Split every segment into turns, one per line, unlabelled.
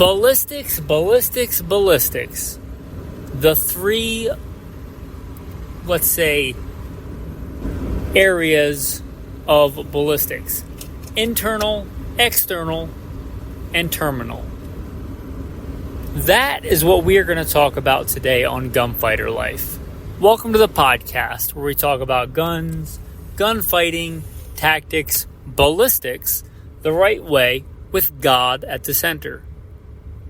Ballistics. The three, let's say, areas of ballistics: internal, external, and terminal. That is what we are going to talk about today on Gunfighter Life. Welcome to the podcast where we talk about guns, gunfighting, tactics, ballistics, the right way, with God at the center.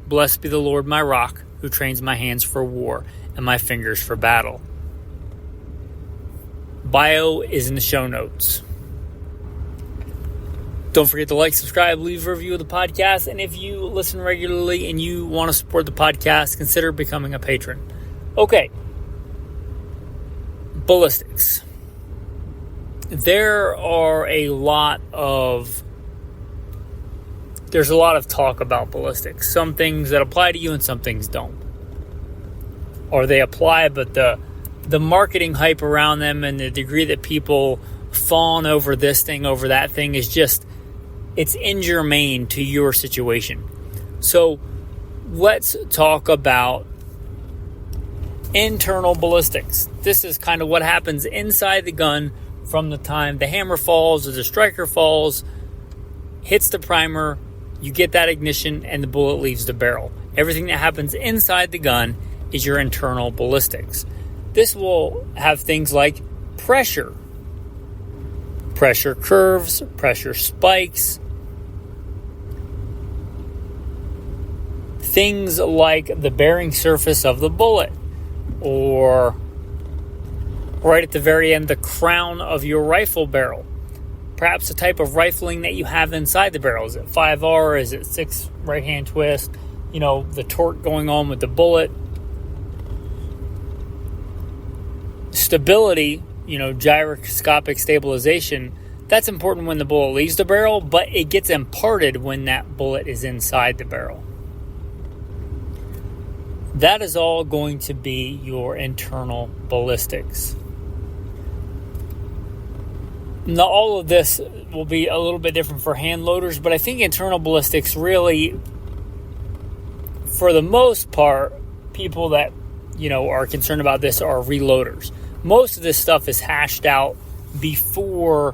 Blessed be the Lord my rock, who trains my hands for war and my fingers for battle. Bio is in the show notes. Don't forget to like, subscribe, leave a review of the podcast, and if you listen regularly and you want to support the podcast, consider becoming a patron. Okay. Ballistics. There's a lot of talk about ballistics. Some things that apply to you and some things don't. Or they apply, but the marketing hype around them and the degree that people fawn over this thing, over that thing, is just, it's ingermane to your situation. So let's talk about internal ballistics. This is kind of what happens inside the gun from the time the hammer falls or the striker falls, hits the primer, you get that ignition, and the bullet leaves the barrel. Everything that happens inside the gun is your internal ballistics. This will have things like pressure curves, pressure spikes, things like the bearing surface of the bullet, or right at the very end, the crown of your rifle barrel. Perhaps the type of rifling that you have inside the barrel. Is it 5R? Is it 6 right-hand twist? The torque going on with the bullet. Stability, gyroscopic stabilization, that's important when the bullet leaves the barrel, but it gets imparted when that bullet is inside the barrel. That is all going to be your internal ballistics. Now, all of this will be a little bit different for hand loaders, but I think internal ballistics really, for the most part, people that, are concerned about this are reloaders. Most of this stuff is hashed out before,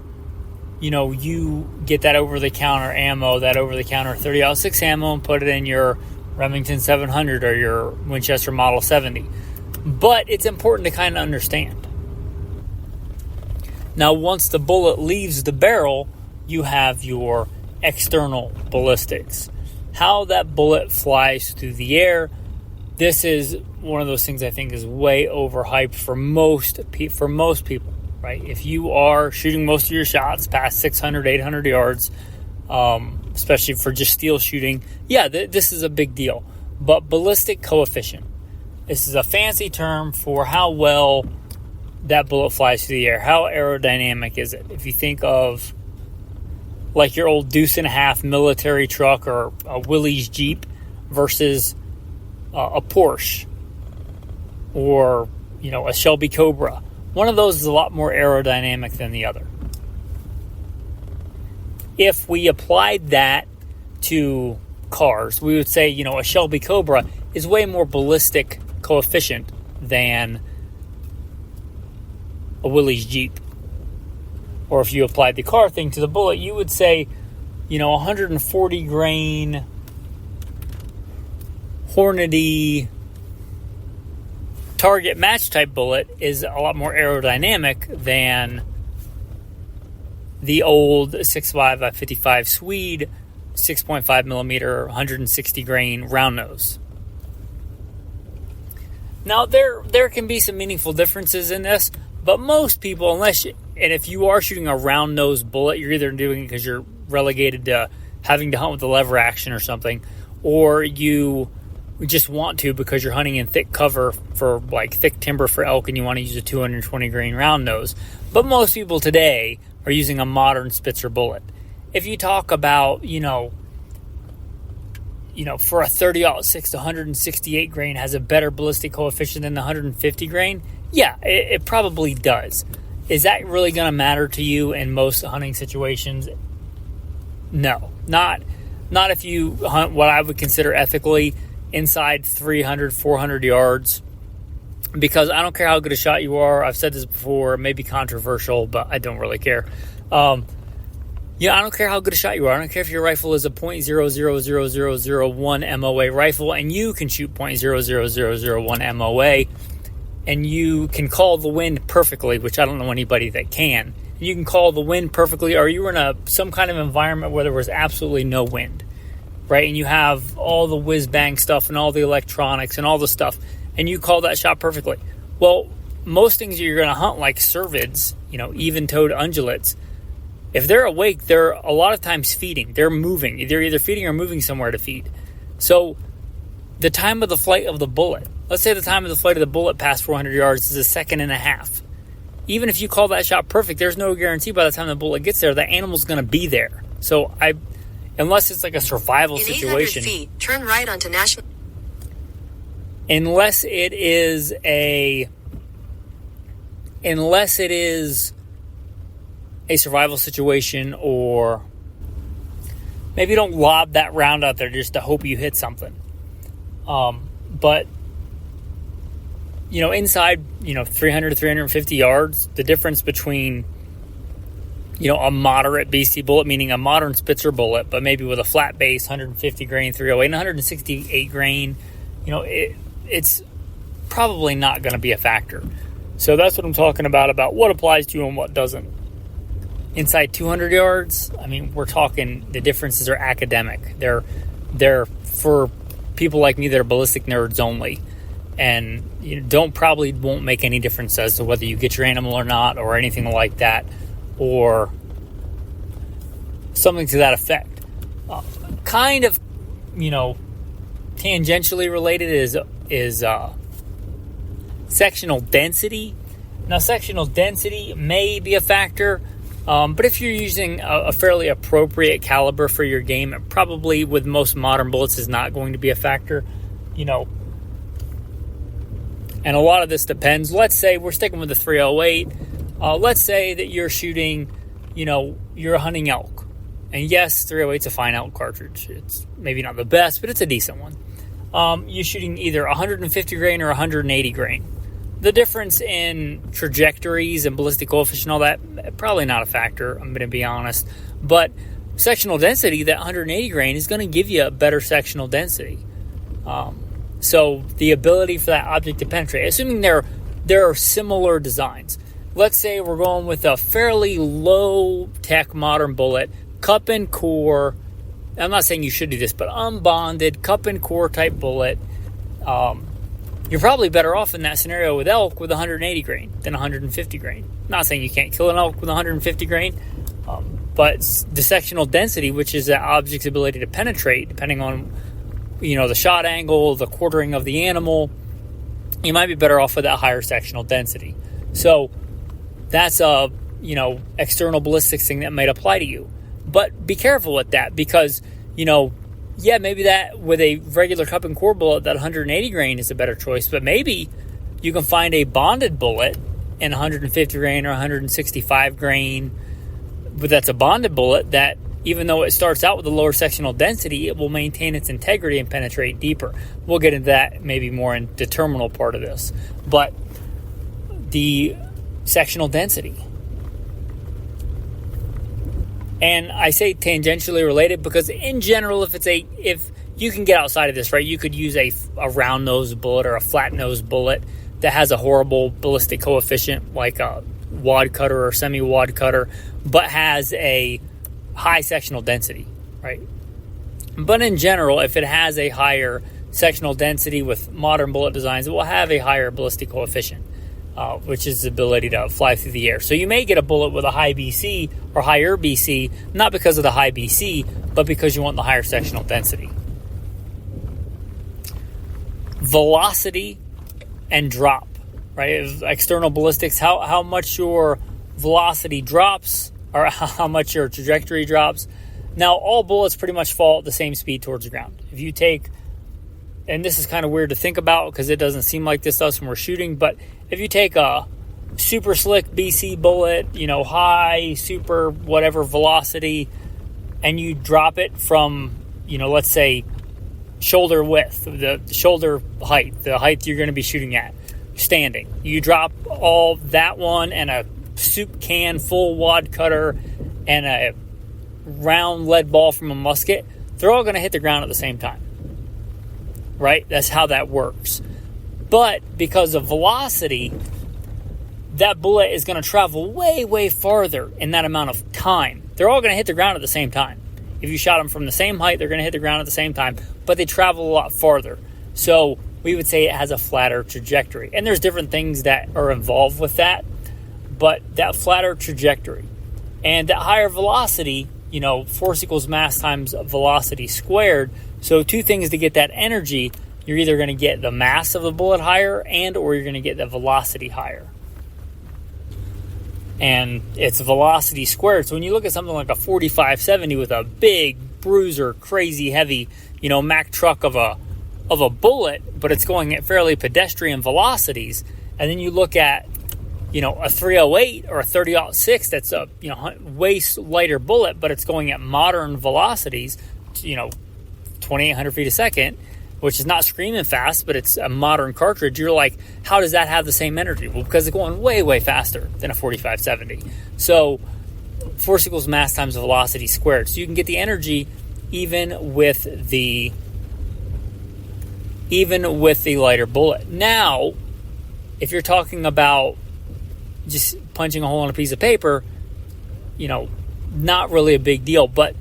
you get that over-the-counter ammo, that over-the-counter 30-06 ammo, and put it in your Remington 700 or your Winchester Model 70. But it's important to kind of understand. Now, once the bullet leaves the barrel, you have your external ballistics. How that bullet flies through the air, this is one of those things I think is way overhyped for most people, right? If you are shooting most of your shots past 600, 800 yards, especially for just steel shooting, this is a big deal. But ballistic coefficient, this is a fancy term for how well that bullet flies through the air. How aerodynamic is it? If you think of like your old deuce and a half military truck or a Willys Jeep versus a Porsche or, a Shelby Cobra. One of those is a lot more aerodynamic than the other. If we applied that to cars, we would say, a Shelby Cobra is way more ballistic coefficient than a Willys Jeep. Or if you applied the car thing to the bullet, you would say, 140 grain Hornady target match type bullet is a lot more aerodynamic than the old 6.5 by 55 Swede 6.5 millimeter 160 grain round nose. Now there can be some meaningful differences in this, but most people, if you are shooting a round nose bullet, you're either doing it because you're relegated to having to hunt with the lever action or something, or you just want to because you're hunting in thick cover for like thick timber for elk and you want to use a 220 grain round nose. But most people today are using a modern Spitzer bullet. If you talk about, for a 30-06 to 168 grain has a better ballistic coefficient than the 150 grain, it probably does. Is that really going to matter to you in most hunting situations? No, not Not if you hunt what I would consider ethically inside 300, 400 yards. Because I don't care how good a shot you are. I've said this before. It may be controversial, but I don't really care. I don't care how good a shot you are. I don't care if your rifle is a .000001 MOA rifle and you can shoot .00001 MOA and you can call the wind perfectly, which I don't know anybody that can. You can call the wind perfectly, or you were in some kind of environment where there was absolutely no wind, right? And you have all the whiz-bang stuff and all the electronics and all the stuff, and you call that shot perfectly. Well, most things you're going to hunt, like cervids, even-toed ungulates, if they're awake, they're a lot of times feeding. They're moving. They're either feeding or moving somewhere to feed. So the time of the flight of the bullet, let's say the time of the flight of the bullet past 400 yards is a second and a half. Even if you call that shot perfect, there's no guarantee by the time the bullet gets there, the animal's going to be there. So unless it's like a survival situation.
800 feet, turn right onto National.
Unless it is a survival situation, or maybe don't lob that round out there just to hope you hit something. But inside 300 to 350 yards, the difference between a moderate BC bullet, meaning a modern Spitzer bullet, but maybe with a flat base, 150 grain 308 and 168 grain, it's probably not going to be a factor. So that's what I'm talking about what applies to you and what doesn't. Inside 200 yards, we're talking the differences are academic. They're for people like me that are ballistic nerds only, and won't make any difference as to whether you get your animal or not, or anything like that, or something to that effect. Kind of, tangentially related is sectional density. Now, sectional density may be a factor. But if you're using a fairly appropriate caliber for your game, it probably with most modern bullets is not going to be a factor, And a lot of this depends. Let's say we're sticking with the 308. Let's say that you're shooting, you're hunting elk. And yes, 308's a fine elk cartridge. It's maybe not the best, but it's a decent one. You're shooting either 150 grain or 180 grain. The difference in trajectories and ballistic coefficient and all that, probably not a factor, I'm going to be honest. But sectional density, that 180 grain, is going to give you a better sectional density. So the ability for that object to penetrate, assuming there are similar designs. Let's say we're going with a fairly low-tech modern bullet, cup and core. I'm not saying you should do this, but unbonded, cup and core type bullet. You're probably better off in that scenario with elk with 180 grain than 150 grain. Not saying you can't kill an elk with 150 grain, but the sectional density, which is that object's ability to penetrate, depending on the shot angle, the quartering of the animal, you might be better off with that higher sectional density. So that's a external ballistics thing that might apply to you. But be careful with that, because maybe that with a regular cup and core bullet, that 180 grain is a better choice. But maybe you can find a bonded bullet in 150 grain or 165 grain, but that's a bonded bullet that, even though it starts out with a lower sectional density, it will maintain its integrity and penetrate deeper. We'll get into that maybe more in the terminal part of this. But the sectional density. And I say tangentially related because in general, if you can get outside of this, right, you could use a round nose bullet or a flat nose bullet that has a horrible ballistic coefficient, like a wad cutter or semi wad cutter, but has a high sectional density, right? But in general, if it has a higher sectional density with modern bullet designs, it will have a higher ballistic coefficient. Which is the ability to fly through the air. So you may get a bullet with a high BC or higher BC, not because of the high BC, but because you want the higher sectional density. Velocity and drop, right? External ballistics, how much your velocity drops or how much your trajectory drops. Now, all bullets pretty much fall at the same speed towards the ground. If you take, and this is kind of weird to think about because it doesn't seem like this to us when we're shooting, but if you take a super slick BC bullet, high, super whatever velocity, and you drop it from let's say shoulder width, the shoulder height, the height you're going to be shooting at, standing. You drop all that one and a soup can, full wad cutter, and a round lead ball from a musket. They're all going to hit the ground at the same time, right? That's how that works. But because of velocity, that bullet is going to travel way, way farther in that amount of time. They're all going to hit the ground at the same time. If you shot them from the same height, they're going to hit the ground at the same time, but they travel a lot farther. So we would say it has a flatter trajectory. And there's different things that are involved with that, but that flatter trajectory and that higher velocity, force equals mass times velocity squared. So two things to get that energy. You're either going to get the mass of the bullet higher or you're going to get the velocity higher. And it's velocity squared. So when you look at something like a 45-70 with a big bruiser, crazy heavy, Mack truck of a bullet, but it's going at fairly pedestrian velocities, and then you look at, a 308 or a 30-06 that's a way lighter bullet, but it's going at modern velocities, 2,800 feet a second, which is not screaming fast, but it's a modern cartridge. You're like, how does that have the same energy? Well, because it's going way, way faster than a 45-70. So force equals mass times velocity squared. So you can get the energy even with the lighter bullet. Now, if you're talking about just punching a hole in a piece of paper, not really a big deal. But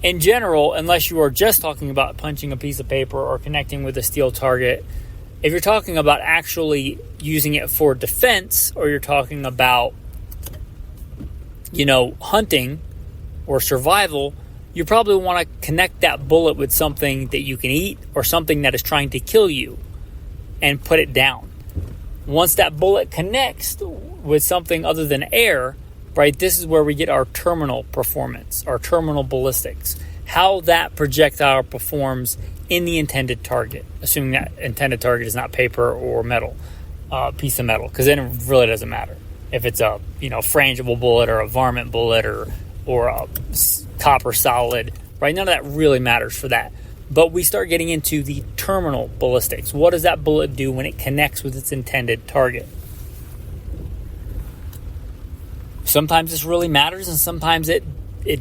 in general, unless you are just talking about punching a piece of paper or connecting with a steel target, if you're talking about actually using it for defense, or you're talking about, hunting or survival, you probably want to connect that bullet with something that you can eat or something that is trying to kill you and put it down. Once that bullet connects with something other than air, right, this is where we get our terminal performance, our terminal ballistics, how that projectile performs in the intended target, assuming that intended target is not paper or metal, piece of metal, because then it really doesn't matter if it's a frangible bullet or a varmint bullet or a copper solid, right? None of that really matters for that. But we start getting into the terminal ballistics. What does that bullet do when it connects with its intended target? Sometimes this really matters, and sometimes it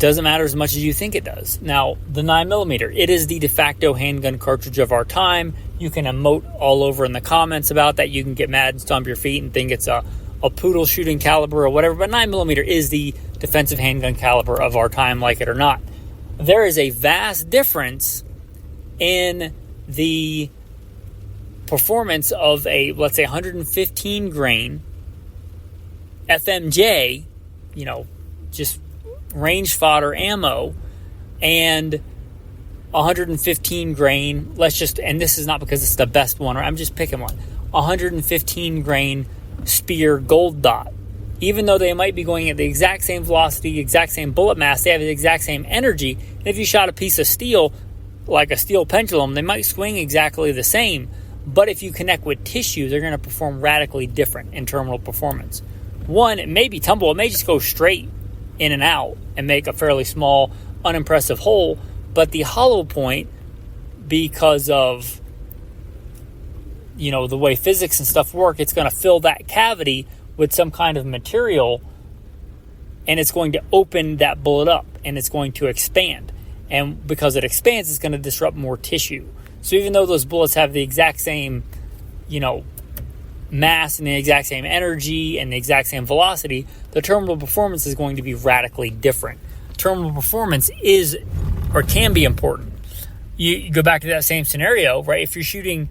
doesn't matter as much as you think it does. Now, the 9mm, it is the de facto handgun cartridge of our time. You can emote all over in the comments about that. You can get mad and stomp your feet and think it's a poodle shooting caliber or whatever, but 9mm is the defensive handgun caliber of our time, like it or not. There is a vast difference in the performance of a, let's say, 115 grain FMJ, just range fodder ammo, and 115 grain, and this is not because it's the best one, or I'm just picking one, 115 grain Spear Gold Dot. Even though they might be going at the exact same velocity, exact same bullet mass, they have the exact same energy. And if you shot a piece of steel, like a steel pendulum, they might swing exactly the same. But if you connect with tissue, they're going to perform radically different in terminal performance. One, it may be tumble. It may just go straight in and out and make a fairly small, unimpressive hole. But the hollow point, because of the way physics and stuff work, it's going to fill that cavity with some kind of material, and it's going to open that bullet up, and it's going to expand. And because it expands, it's going to disrupt more tissue. So even though those bullets have the exact same, mass and the exact same energy and the exact same velocity, the terminal performance is going to be radically different. Terminal performance is, or can be, important. You go back to that same scenario, right? If you're shooting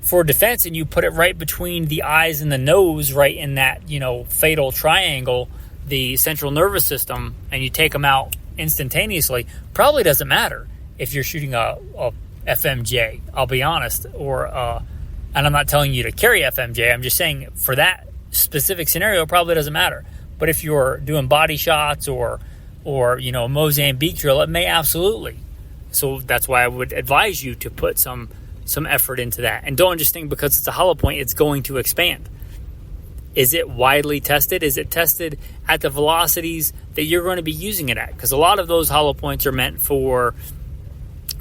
for defense and you put it right between the eyes and the nose, right in that, fatal triangle, the central nervous system, and you take them out instantaneously, probably doesn't matter if you're shooting a FMJ, I'll be honest, or and I'm not telling you to carry FMJ, I'm just saying for that specific scenario, it probably doesn't matter. But if you're doing body shots or a Mozambique drill, it may absolutely. So that's why I would advise you to put some effort into that. And don't just think because it's a hollow point, it's going to expand. Is it widely tested? Is it tested at the velocities that you're going to be using it at? Because a lot of those hollow points are meant for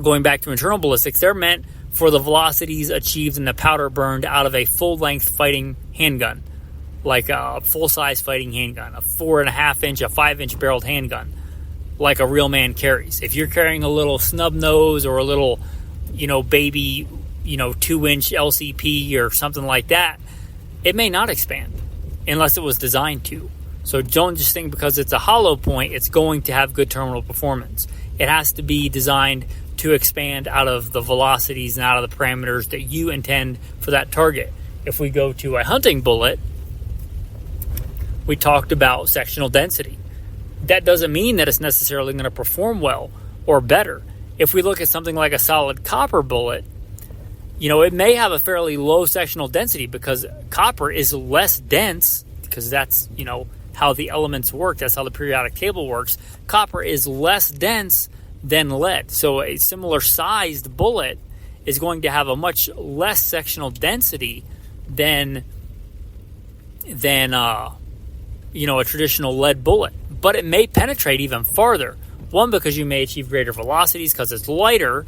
going back to internal ballistics, they're meant for the velocities achieved and the powder burned out of a full-length fighting handgun, like a full-size fighting handgun, a 4.5-inch, a 5-inch barreled handgun, like a real man carries. If you're carrying a little snub nose or a little, baby, 2-inch LCP or something like that, it may not expand unless it was designed to. So don't just think because it's a hollow point, it's going to have good terminal performance. It has to be designed to expand out of the velocities and out of the parameters that you intend for that target. If we go to a hunting bullet, we talked about sectional density. That doesn't mean that it's necessarily going to perform well or better. If we look at something like a solid copper bullet, it may have a fairly low sectional density because copper is less dense, because that's, how the elements work. That's how the periodic table works. Copper is less dense than lead. So a similar sized bullet is going to have a much less sectional density than a traditional lead bullet. But it may penetrate even farther. One, because you may achieve greater velocities because it's lighter,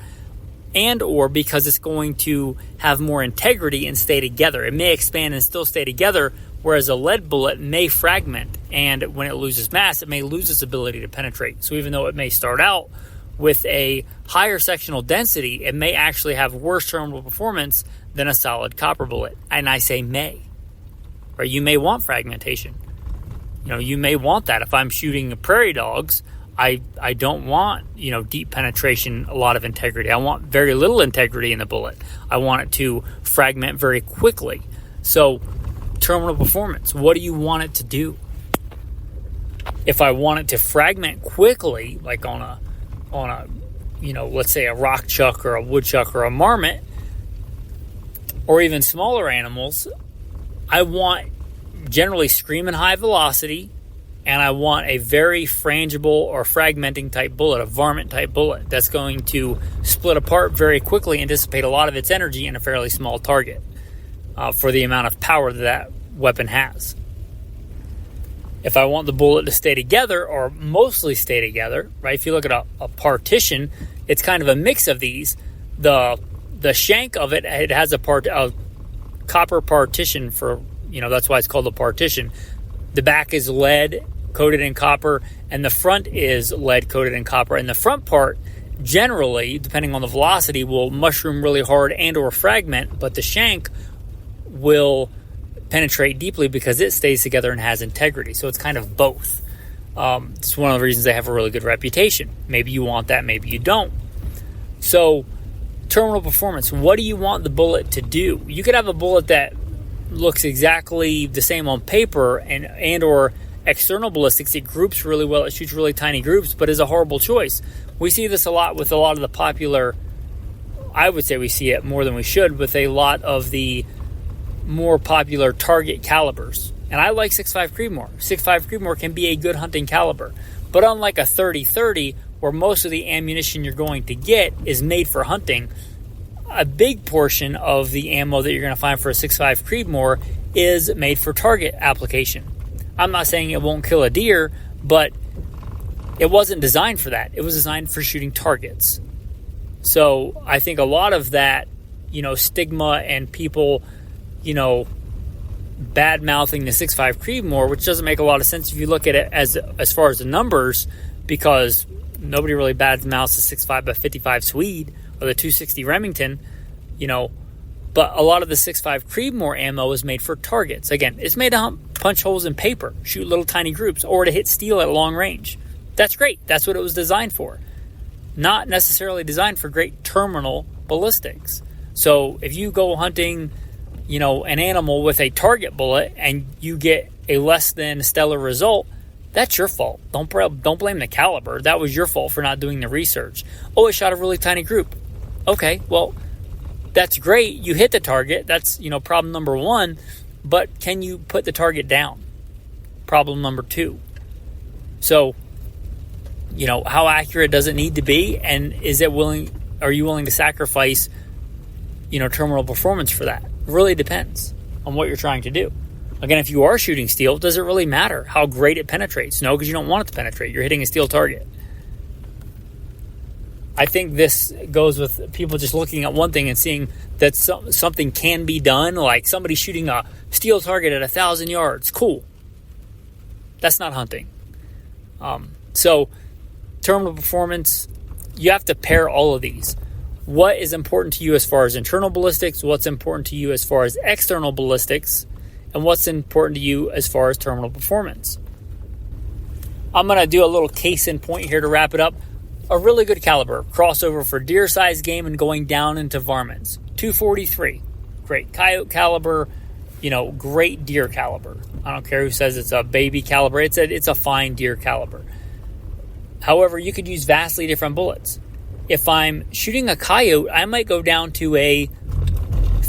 and or because it's going to have more integrity and stay together. It may expand and still stay together, whereas a lead bullet may fragment, and when it loses mass, it may lose its ability to penetrate. So even though it may start out with a higher sectional density, it may actually have worse terminal performance than a solid copper bullet. And I say may. Right? You may want fragmentation. You may want that. If I'm shooting prairie dogs, I don't want, deep penetration, a lot of integrity. I want very little integrity in the bullet. I want it to fragment very quickly. So terminal performance, what do you want it to do? If I want it to fragment quickly, like on a let's say a rock chuck or a woodchuck or a marmot, or even smaller animals, I want generally screaming high velocity, and I want a very frangible or fragmenting type bullet, a varmint type bullet that's going to split apart very quickly and dissipate a lot of its energy in a fairly small target for the amount of power that weapon has. If I want the bullet to stay together, or mostly stay together, right? If you look at a partition, it's kind of a mix of these. The shank of it has a copper partition for, that's why it's called a partition. The back is lead coated in copper, and the front is lead coated in copper. And the front part, generally, depending on the velocity, will mushroom really hard and or fragment, but the shank will penetrate deeply because it stays together and has integrity. So it's kind of both. It's one of the reasons they have a really good reputation. Maybe you want that, maybe you don't. So terminal performance, what do you want the bullet to do? You could have a bullet that looks exactly the same on paper and or external ballistics. It groups really well, it shoots really tiny groups, but is a horrible choice. We see this a lot with a lot of the popular, I would say we see it more than we should, with a lot of the more popular target calibers. And I like 6.5 Creedmoor. 6.5 Creedmoor can be a good hunting caliber. But unlike a 30-30, where most of the ammunition you're going to get is made for hunting, a big portion of the ammo that you're going to find for a 6.5 Creedmoor is made for target application. I'm not saying it won't kill a deer, but it wasn't designed for that. It was designed for shooting targets. So I think a lot of that, stigma and people, bad-mouthing the 6.5 Creedmoor, which doesn't make a lot of sense if you look at it as far as the numbers, because nobody really bad-mouths the 6.5 by 55 Swede or the 260 Remington, but a lot of the 6.5 Creedmoor ammo is made for targets. Again, it's made to punch holes in paper, shoot little tiny groups, or to hit steel at long range. That's great. That's what it was designed for. Not necessarily designed for great terminal ballistics. So if you go hunting, an animal with a target bullet and you get a less than stellar result, that's your fault. Don't blame the caliber. That was your fault for not doing the research. Oh, it shot a really tiny group. Okay, well, that's great. You hit the target. That's, problem number one. But can you put the target down? Problem number two. So, how accurate does it need to be? And are you willing to sacrifice, terminal performance for that? It really depends on what you're trying to do. Again, if you are shooting steel, does it really matter how great it penetrates? No, because you don't want it to penetrate. You're hitting a steel target. I think this goes with people just looking at one thing and seeing that something can be done, like somebody shooting a steel target at 1,000 yards. Cool. That's not hunting. So terminal performance, you have to pair all of these. What is important to you as far as internal ballistics, what's important to you as far as external ballistics, and what's important to you as far as terminal performance. I'm going to do a little case in point here to wrap it up. A really good caliber, crossover for deer size game and going down into varmints. 243, great coyote caliber, great deer caliber. I don't care who says it's a baby caliber. It's a fine deer caliber. However, you could use vastly different bullets. If I'm shooting a coyote, I might go down to a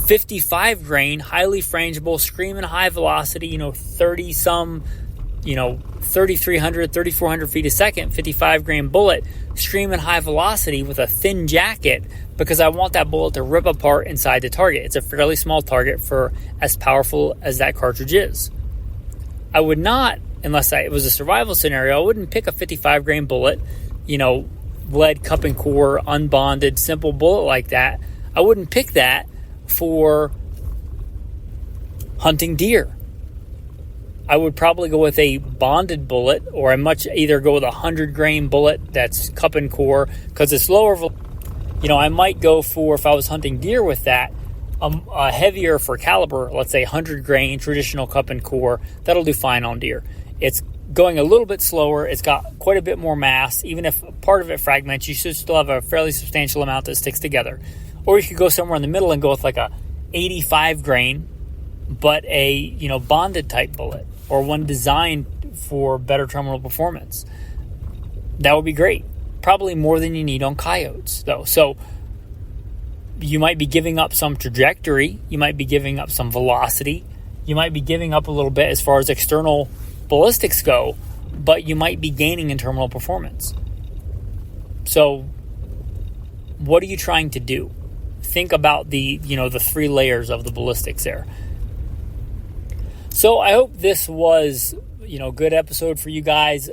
55 grain, highly frangible, screaming high velocity, 3,300, 3,400 feet a second, 55 grain bullet, screaming high velocity with a thin jacket, because I want that bullet to rip apart inside the target. It's a fairly small target for as powerful as that cartridge is. I would not, unless it was a survival scenario, I wouldn't pick a 55 grain bullet, lead cup and core, unbonded, simple bullet like that. I wouldn't pick that for hunting deer. I would probably go with a bonded bullet, or I much either go with a 100 grain bullet that's cup and core, because it's lower. I might go for, if I was hunting deer with that, a heavier for caliber, let's say 100 grain traditional cup and core. That'll do fine on deer. It's going a little bit slower. It's got quite a bit more mass. Even if part of it fragments, you should still have a fairly substantial amount that sticks together. Or you could go somewhere in the middle and go with like a 85 grain, but a bonded type bullet, or one designed for better terminal performance. That would be great. Probably more than you need on coyotes, though. So you might be giving up some trajectory. You might be giving up some velocity. You might be giving up a little bit as far as external ballistics go, but you might be gaining in terminal performance. So what are you trying to do? Think about the 3 layers of the ballistics there. So I hope this was, a good episode for you guys.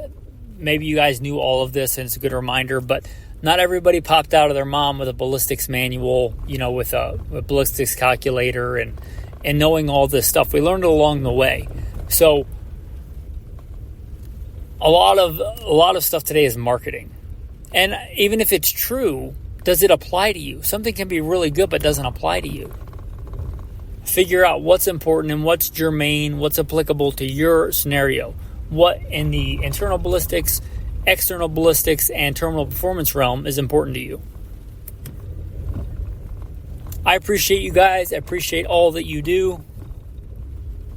Maybe you guys knew all of this and it's a good reminder, but not everybody popped out of their mom with a ballistics manual, with a ballistics calculator and knowing all this stuff. We learned it along the way. So a lot of stuff today is marketing. And even if it's true, does it apply to you? Something can be really good but doesn't apply to you. Figure out what's important and what's germane, what's applicable to your scenario. What in the internal ballistics, external ballistics, and terminal performance realm is important to you. I appreciate you guys. I appreciate all that you do.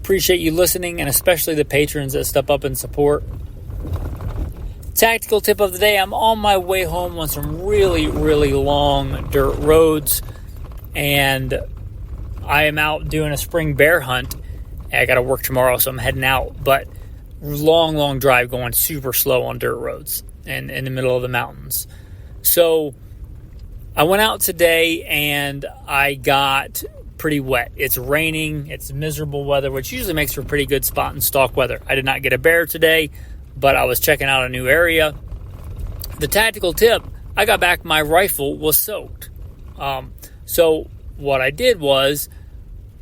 Appreciate you listening, and especially the patrons that step up and support. Tactical tip of the day. I'm on my way home on some really, really long dirt roads, and I am out doing a spring bear hunt. I got to work tomorrow, so I'm heading out, but long drive going super slow on dirt roads and in the middle of the mountains. So I went out today and I got pretty wet. It's raining. It's miserable weather, which usually makes for pretty good spot and stalk weather. I did not get a bear today, but I was checking out a new area. The tactical tip, I got back, my rifle was soaked. So what I did was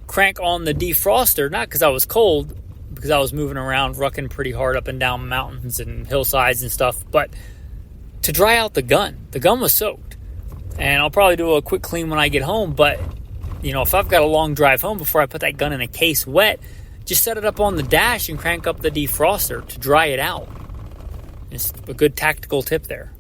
crank on the defroster, not because I was cold, because I was moving around, rucking pretty hard up and down mountains and hillsides and stuff, but to dry out the gun. The gun was soaked. And I'll probably do a quick clean when I get home, but, if I've got a long drive home before I put that gun in a case wet, just set it up on the dash and crank up the defroster to dry it out. It's a good tactical tip there.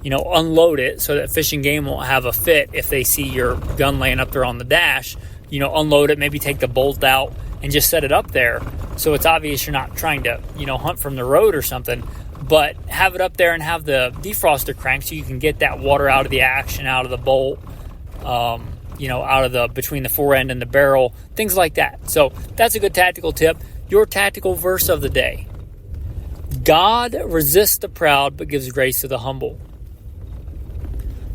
Unload it so that Fish and Game won't have a fit if they see your gun laying up there on the dash. Unload it, maybe take the bolt out and just set it up there so it's obvious you're not trying to, hunt from the road or something, but have it up there and have the defroster cranked so you can get that water out of the action, out of the bolt, out of the between the fore end and the barrel, things like that. So that's a good tactical tip. Your tactical verse of the day. God resists the proud but gives grace to the humble.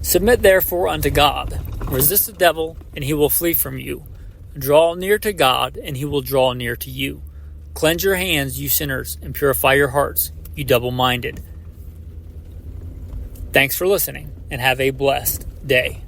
Submit therefore unto God. Resist the devil, and he will flee from you. Draw near to God, and he will draw near to you. Cleanse your hands, you sinners, and purify your hearts, you double-minded. Thanks for listening, and have a blessed day.